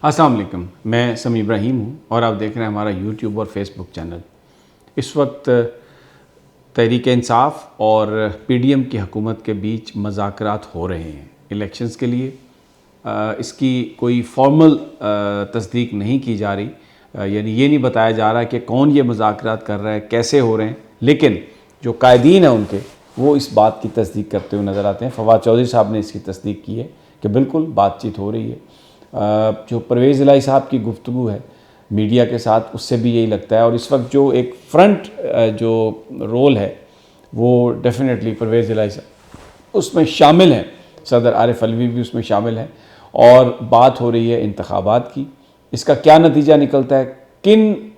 अस्सलाम वालेकुम, मैं समी इब्राहिम हूँ और आप देख रहे हैं हमारा यूट्यूब और फेसबुक चैनल। इस वक्त तहरीक इंसाफ और पीडीएम की हुकूमत के बीच मज़ाकरात हो रहे हैं इलेक्शंस के लिए। इसकी कोई फॉर्मल तस्दीक नहीं की जा रही, यानी ये नहीं बताया जा रहा कि कौन ये मज़ाकरात कर रहा है, कैसे हो रहे हैं, लेकिन जो कायदीन हैं उनके वो इस बात की तस्दीक करते हुए नज़र आते हैं। फवाद चौधरी साहब ने इसकी तस्दीक की है कि बिल्कुल बातचीत हो रही है। जो परवेज़ इलाही साहब की गुफ्तगू है मीडिया के साथ, उससे भी यही लगता है। और इस वक्त जो एक फ्रंट जो रोल है वो डेफिनेटली परवेज़ इलाही साहब उसमें शामिल हैं, सदर आरिफ अलवी भी उसमें शामिल हैं और बात हो रही है इंतखाबात की। इसका क्या नतीजा निकलता है, किन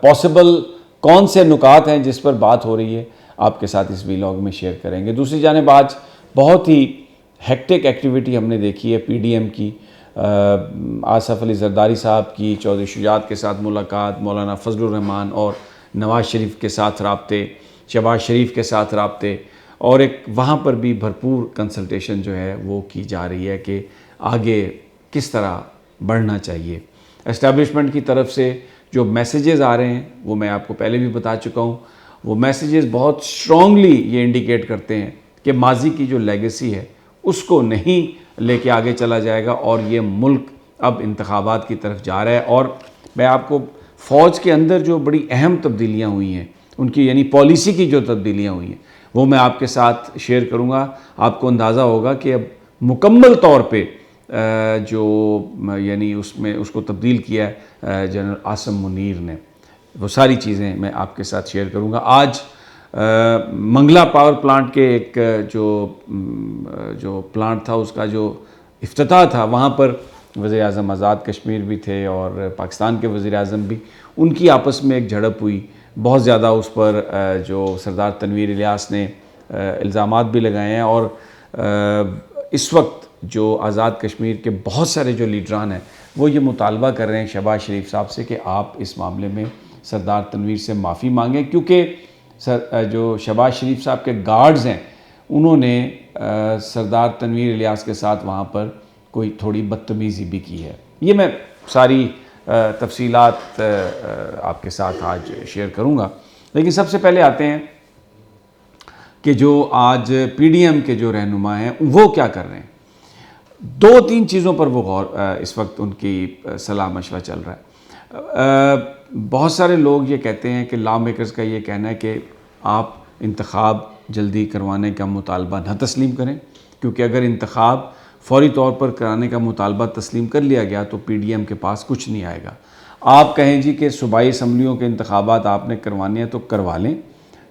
पॉसिबल कौन से नुकात हैं जिस पर बात हो रही है, आपके साथ इस वीलॉग में शेयर करेंगे। दूसरी जानिब आज बहुत ही हेक्टिक एक्टिविटी हमने देखी है पीडीएम की। आसफ़ अली ज़रदारी साहब की चौधरी शुजात के साथ मुलाकात, मौलाना फजलुर रहमान और नवाज़ शरीफ के साथ राब्ते, शहबाज शरीफ के साथ राब्ते, और एक वहाँ पर भी भरपूर कंसल्टेशन जो है वो की जा रही है कि आगे किस तरह बढ़ना चाहिए। एस्टैब्लिशमेंट की तरफ से जो मैसेजेस आ रहे हैं वो मैं आपको पहले भी बता चुका हूँ। वो मैसेजेस बहुत स्ट्रॉन्गली ये इंडिकेट करते हैं कि माजी की जो लेगेसी है उसको नहीं लेके आगे चला जाएगा और ये मुल्क अब इंतखाबात की तरफ जा रहा है। और मैं आपको फ़ौज के अंदर जो बड़ी अहम तब्दीलियाँ हुई हैं उनकी, यानी पॉलिसी की जो तब्दीलियाँ हुई हैं, वो मैं आपके साथ शेयर करूँगा। आपको अंदाज़ा होगा कि अब मुकम्मल तौर पे जो यानी उसमें उसको तब्दील किया है जनरल आसिम मुनीर ने, वो सारी चीज़ें मैं आपके साथ शेयर करूँगा। आज मंगला पावर प्लांट के एक जो प्लांट था उसका जो इफ्तिताह था, वहाँ पर वज़ीर आज़म आज़ाद कश्मीर भी थे और पाकिस्तान के वज़ीर आज़म भी, उनकी आपस में एक झड़प हुई। बहुत ज़्यादा उस पर जो सरदार तनवीर इलियास ने इल्ज़ामात भी लगाए हैं और इस वक्त जो आज़ाद कश्मीर के बहुत सारे जो लीडरान हैं वो ये मुतालबा कर रहे हैं शहबाज शरीफ साहब से कि आप इस मामले में सरदार तनवीर से माफ़ी मांगें, क्योंकि जो शहबाज शरीफ साहब के गार्ड्स हैं उन्होंने सरदार तनवीर इलियास के साथ वहाँ पर कोई थोड़ी बदतमीज़ी भी की है। ये मैं सारी तफसीलात आपके साथ आज शेयर करूँगा, लेकिन सबसे पहले आते हैं कि जो आज पीडीएम के जो रहनुमा हैं वो क्या कर रहे हैं। दो तीन चीज़ों पर वो गौर इस वक्त उनकी सलाह मशवरा चल रहा है। बहुत सारे लोग ये कहते हैं कि लॉ मेकर्स का ये कहना है कि आप इंतखाब जल्दी करवाने का मुतालबा न तस्लीम करें, क्योंकि अगर इंतखाब फौरी तौर पर कराने का मुतालबा तस्लीम कर लिया गया तो पीडीएम के पास कुछ नहीं आएगा। आप कहें जी कि सूबाई असम्बलियों के इंतखाबात आपने करवाने हैं तो करवा लें।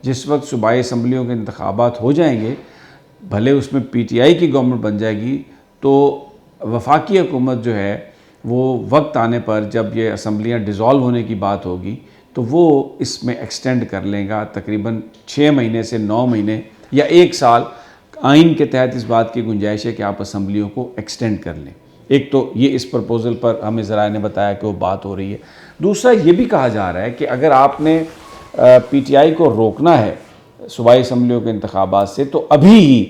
जिस वक्त सूबाई असम्बलियों के इंतखाबात हो जाएंगे, भले उसमें पीटीआई की गवर्नमेंट बन जाएगी, तो वफाकी हुकूमत जो है वो वक्त आने पर जब ये असम्बलियाँ डिज़ोल्व होने की बात होगी तो वो इसमें एक्सटेंड कर लेगा तकरीबन 6 महीने से 9 महीने या 1 साल। आइन के तहत इस बात की गुंजाइश है कि आप असम्बलियों को एक्सटेंड कर लें। एक तो ये इस प्रपोज़ल पर हमें ज़राए ने बताया कि वो बात हो रही है। दूसरा ये भी कहा जा रहा है कि अगर आपने पीटीआई को रोकना है सूबाई असम्बलियों के इंतखाबात से तो अभी ही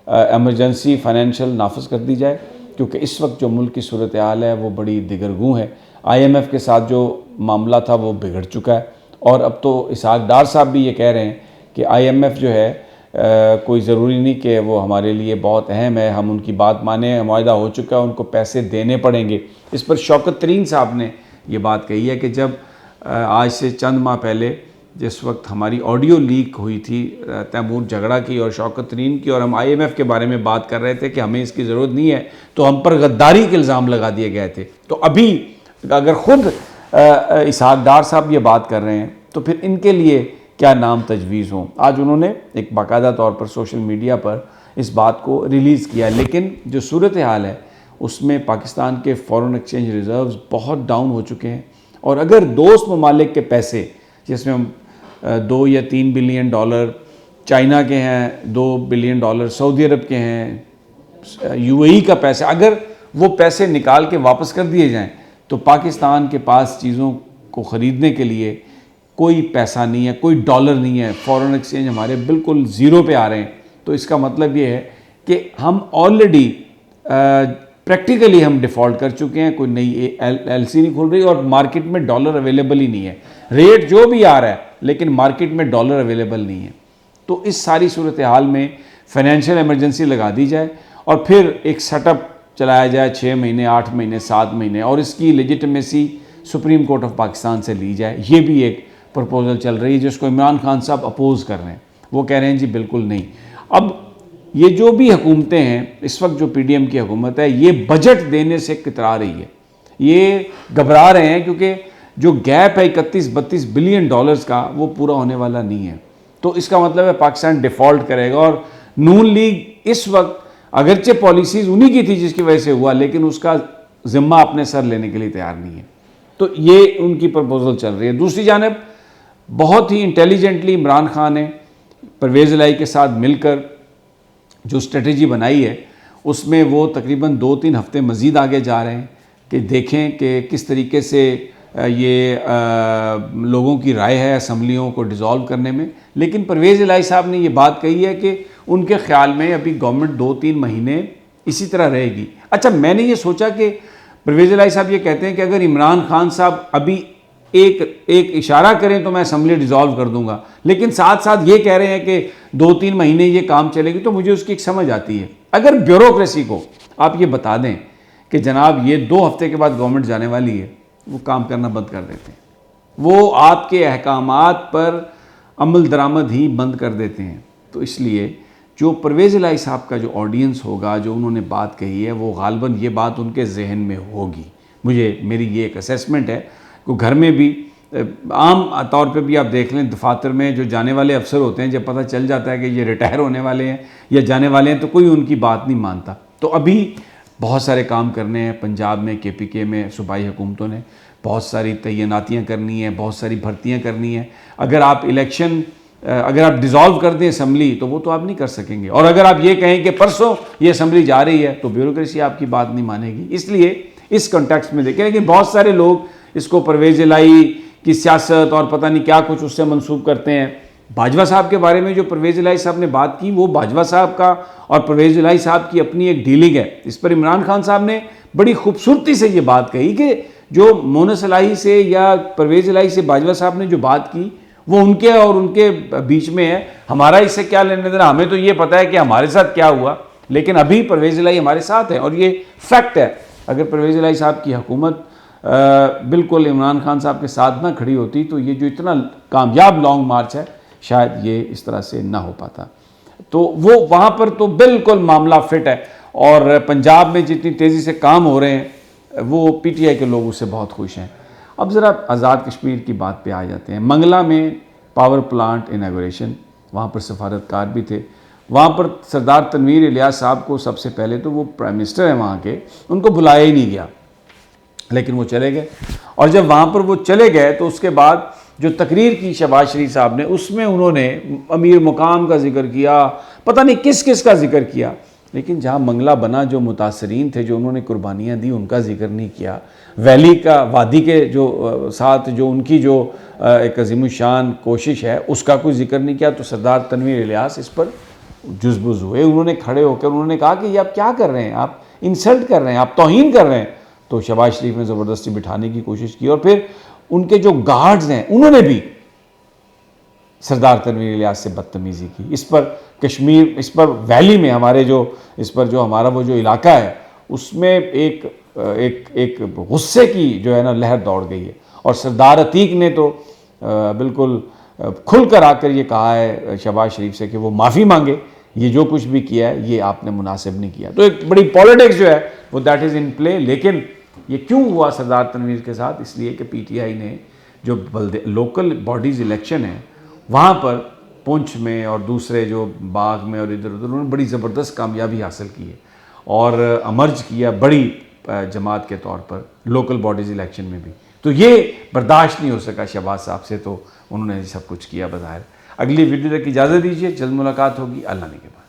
एमरजेंसी फाइनेंशियल नाफिज कर दी जाए, क्योंकि इस वक्त जो मुल्क की सूरत हाल है वो बड़ी दिगरगूं है। IMF के साथ जो मामला था वो बिगड़ चुका है और अब तो इसहाक डार साहब भी ये कह रहे हैं कि IMF जो है कोई ज़रूरी नहीं कि वो हमारे लिए बहुत अहम है, हम उनकी बात माने, मुआहदा हो चुका है, उनको पैसे देने पड़ेंगे। इस पर शौकत तरीन साहब ने ये बात कही है कि जब आज से चंद माह पहले जिस वक्त हमारी ऑडियो लीक हुई थी तैमूर झगड़ा की और शौकत तरीन की, और हम IMF के बारे में बात कर रहे थे कि हमें इसकी ज़रूरत नहीं है, तो हम पर गद्दारी के इल्ज़ाम लगा दिए गए थे। तो अभी अगर ख़ुद इसहाक डार साहब ये बात कर रहे हैं तो फिर इनके लिए क्या नाम तजवीज़ हों। आज उन्होंने एक बाकायदा तौर पर सोशल मीडिया पर इस बात को रिलीज़ किया, लेकिन जो सूरत हाल है उसमें पाकिस्तान के फ़ॉरेन एक्सचेंज रिज़र्व्स बहुत डाउन हो चुके हैं। और अगर दोस्त ममालिक के पैसे, जिसमें हम 2 या 3 बिलियन डॉलर चाइना के हैं, 2 बिलियन डॉलर सऊदी अरब के हैं, UAE का पैसा, अगर वो पैसे निकाल के वापस कर दिए जाएं तो पाकिस्तान के पास चीज़ों को ख़रीदने के लिए कोई पैसा नहीं है, कोई डॉलर नहीं है। फॉरेन एक्सचेंज हमारे बिल्कुल ज़ीरो पे आ रहे हैं। तो इसका मतलब ये है कि हम ऑलरेडी प्रैक्टिकली हम डिफ़ॉल्ट कर चुके हैं, कोई नई एलसी नहीं खुल रही और मार्केट में डॉलर अवेलेबल ही नहीं है। रेट जो भी आ रहा है लेकिन मार्केट में डॉलर अवेलेबल नहीं है। तो इस सारी सूरत हाल में फाइनेंशियल इमरजेंसी लगा दी जाए और फिर एक सेटअप चलाया जाए 6 महीने, 8 महीने, 7 महीने, और इसकी legitimacy supreme court of Pakistan से ली जाए। ये भी एक प्रपोजल चल रही है जिसको इमरान खान साहब अपोज कर रहे हैं। वो कह रहे हैं जी बिल्कुल नहीं। अब ये जो भी हुकूमतें हैं, इस वक्त जो पीडीएम की हुकूमत है, ये बजट देने से कतरा रही है, ये घबरा रहे हैं क्योंकि जो गैप है 31-32 बिलियन डॉलर्स का, वो पूरा होने वाला नहीं है। तो इसका मतलब है पाकिस्तान डिफ़ॉल्ट करेगा। और नून लीग इस वक्त अगरचे पॉलिसीज़ उन्हीं की थी जिसकी वजह से हुआ, लेकिन उसका ज़िम्मा अपने सर लेने के लिए तैयार नहीं है। तो ये उनकी प्रपोजल चल रही है। दूसरी जानिब बहुत ही इंटेलिजेंटली इमरान खान ने परवेज़ इलाही के साथ मिलकर जो स्ट्रेटजी बनाई है, उसमें वो तकरीबन 2-3 हफ्ते मज़ीद आगे जा रहे हैं कि देखें कि किस तरीके से ये लोगों की राय है असम्बलियों को डिज़ोल्व करने में। लेकिन परवेज़ इलाही साहब ने ये बात कही है कि उनके ख़्याल में अभी गवर्नमेंट 2-3 महीने इसी तरह रहेगी। अच्छा, मैंने ये सोचा कि परवेज़ इलाही साहब ये कहते हैं कि अगर इमरान खान साहब अभी एक इशारा करें तो मैं असम्बली डिज़ोल्व कर दूंगा, लेकिन साथ साथ ये कह रहे हैं कि 2-3 महीने ये काम चलेगी, तो मुझे उसकी एक समझ आती है। अगर ब्यूरोक्रेसी को आप ये बता दें कि जनाब ये 2 हफ्ते के बाद गवर्नमेंट जाने वाली है, वो काम करना बंद कर देते हैं, वो आपके अहकामात पर अमल दरामद ही बंद कर देते हैं। तो इसलिए जो परवेज़ इलाही साहब का जो ऑडियंस होगा, जो उन्होंने बात कही है, वो गालबन ये बात उनके जहन में होगी। मेरी ये एक असेसमेंट है कि घर में भी आम तौर पे भी आप देख लें, दफातर में जो जाने वाले अफसर होते हैं, जब पता चल जाता है कि ये रिटायर होने वाले हैं या जाने वाले हैं, तो कोई उनकी बात नहीं मानता। तो अभी बहुत सारे काम करने हैं पंजाब में, KPK में सूबाई हुकूमतों ने बहुत सारी तैनातियाँ करनी है, बहुत सारी भर्तियाँ करनी है। अगर आप अगर आप डिज़ोल्व कर दें असम्बली, तो वो तो आप नहीं कर सकेंगे। और अगर आप ये कहें कि परसों ये असम्बली जा रही है, तो ब्यूरोक्रेसी आपकी बात नहीं मानेगी। इसलिए इस कॉन्टेक्स्ट में देखें। लेकिन बहुत सारे लोग इसको परवेज़ इलाही की सियासत और पता नहीं क्या कुछ उससे मंसूब करते हैं। बाजवा साहब के बारे में जो परवेज़ इलाही साहब ने बात की, वो बाजवा साहब का और परवेज़ इलाही साहब की अपनी एक डीलिंग है। इस पर इमरान खान साहब ने बड़ी खूबसूरती से ये बात कही कि जो मोनस इलाही से या परवेज़ इलाही से बाजवा साहब ने जो बात की, वो उनके और उनके बीच में है। हमारा इससे क्या लेने देना, हमें तो ये पता है कि हमारे साथ क्या हुआ, लेकिन अभी परवेज़ इलाही हमारे साथ है और ये फैक्ट है। अगर परवेज़ इलाही साहब की हुकूमत बिल्कुल इमरान खान साहब के साथ ना खड़ी होती, तो ये जो इतना कामयाब लॉन्ग मार्च है, शायद ये इस तरह से ना हो पाता। तो वो वहाँ पर तो बिल्कुल मामला फिट है। और पंजाब में जितनी तेज़ी से काम हो रहे हैं, वो PTI के लोग उससे बहुत खुश हैं। अब ज़रा आज़ाद कश्मीर की बात पे आ जाते हैं। मंगला में पावर प्लांट इनागोरेशन, वहाँ पर सफारतकार भी थे। वहाँ पर सरदार तनवीर इलियास साहब को सबसे पहले, तो वो प्राइम मिनिस्टर हैं वहाँ के, उनको बुलाया ही नहीं गया, लेकिन वो चले गए। और जब वहाँ पर वो चले गए, तो उसके बाद जो तकरीर की शहबाज शरीफ साहब ने, उसमें उन्होंने अमीर मुकाम का जिक्र किया, पता नहीं किस किस का जिक्र किया, लेकिन जहाँ मंगला बना जो मुतासरीन थे, जो उन्होंने कुर्बानियाँ दी, उनका जिक्र नहीं किया। वैली का वादी के जो साथ जो उनकी जो एक अज़ीमुशान कोशिश है, उसका कोई जिक्र नहीं किया। तो सरदार तनवीर इलियास इस पर जुज़बुज़ हुए। उन्होंने खड़े होकर उन्होंने कहा कि ये आप क्या कर रहे हैं, आप इंसल्ट कर रहे हैं, आप तौहीन कर रहे हैं। तो शहबाज शरीफ ने ज़बरदस्ती बिठाने की कोशिश की और फिर उनके जो गार्ड्स हैं, उन्होंने भी सरदार तनवीर इलियास से बदतमीज़ी की। इस पर कश्मीर, इस पर वैली में हमारे जो, इस पर जो हमारा वो जो इलाका है, उसमें एक गुस्से की जो है ना लहर दौड़ गई है। और सरदार अतीक ने तो बिल्कुल खुलकर आकर ये कहा है शहबाज शरीफ से कि वो माफ़ी मांगे, ये जो कुछ भी किया है ये आपने मुनासिब नहीं किया। तो एक बड़ी पॉलिटिक्स जो है वो दैट इज़ इन प्ले। लेकिन ये क्यों हुआ सरदार तनवीर के साथ? इसलिए कि PTI ने जो लोकल बॉडीज़ इलेक्शन है, वहाँ पर पुंछ में और दूसरे जो बाग में और इधर उधर, उन्होंने बड़ी ज़बरदस्त कामयाबी हासिल की है और अमर्ज किया बड़ी जमात के तौर पर लोकल बॉडीज़ इलेक्शन में भी। तो ये बर्दाश्त नहीं हो सका शहबाज साहब से, तो उन्होंने सब कुछ किया बज़ाहिर। अगली वीडियो तक इजाज़त दीजिए, जल्द मुलाकात होगी अल्लाह ने के बाद।